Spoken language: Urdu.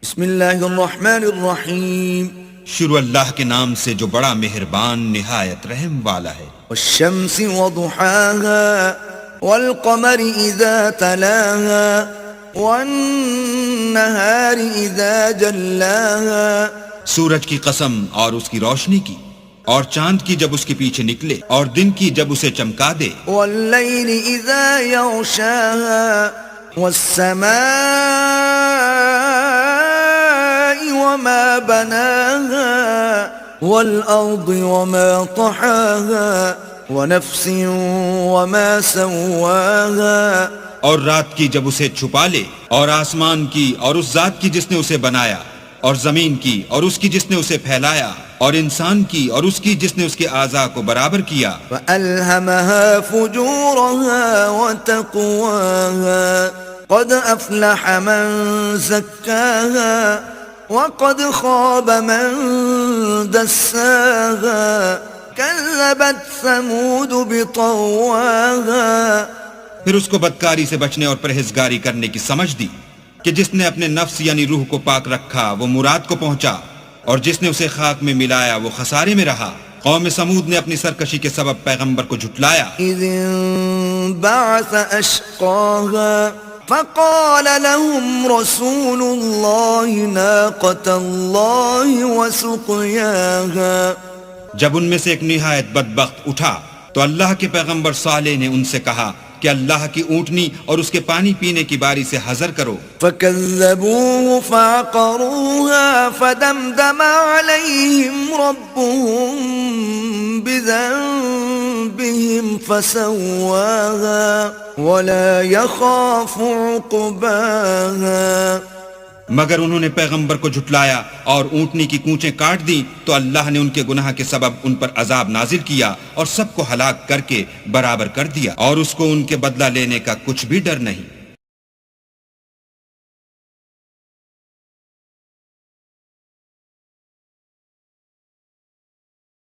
بسم اللہ الرحمن الرحیم شروع اللہ کے نام سے جو بڑا مہربان نہایت رحم والا ہے۔ والشمس وضحاها والقمر اذا تلاها والنهار اذا جلاها سورج کی قسم اور اس کی روشنی کی، اور چاند کی جب اس کے پیچھے نکلے، اور دن کی جب اسے چمکا دے، واللیل اذا یغشاها والسماء وما بناها والأرض وما طحاها ونفس وما سواها اور رات کی جب اسے چھپا لے، اور آسمان کی اور اس ذات کی جس نے اسے بنایا، اور زمین کی اور اس کی جس نے اسے پھیلایا، اور انسان کی اور اس کی جس نے اس کے اعضاء کو برابر کیا، فألهمها فجورها وتقواها قد أفلح من زكاها وقد خاب من دساها كذبت ثمود بطواها پھر اس کو بدکاری سے بچنے اور پرہیزگاری کرنے کی سمجھ دی کہ جس نے اپنے نفس یعنی روح کو پاک رکھا وہ مراد کو پہنچا، اور جس نے اسے خاک میں ملایا وہ خسارے میں رہا۔ قوم سمود نے اپنی سرکشی کے سبب پیغمبر کو جھٹلایا۔ إذ انبعث أشقاها فقال لهم رسول الله ناقة الله وسقياها جب ان میں سے ایک نہایت بدبخت اٹھا تو اللہ کے پیغمبر صالح نے ان سے کہا کہ اللہ کی اونٹنی اور اس کے پانی پینے کی باری سے حذر کرو۔ فكذبوه فعقروها فدمدم عليهم ربهم بذنبهم فسواها ولا يخاف عقباها مگر انہوں نے پیغمبر کو جھٹلایا اور اونٹنی کی کونچیں کاٹ دیں تو اللہ نے ان کے گناہ کے سبب ان پر عذاب نازل کیا اور سب کو ہلاک کر کے برابر کر دیا، اور اس کو ان کے بدلہ لینے کا کچھ بھی ڈر نہیں۔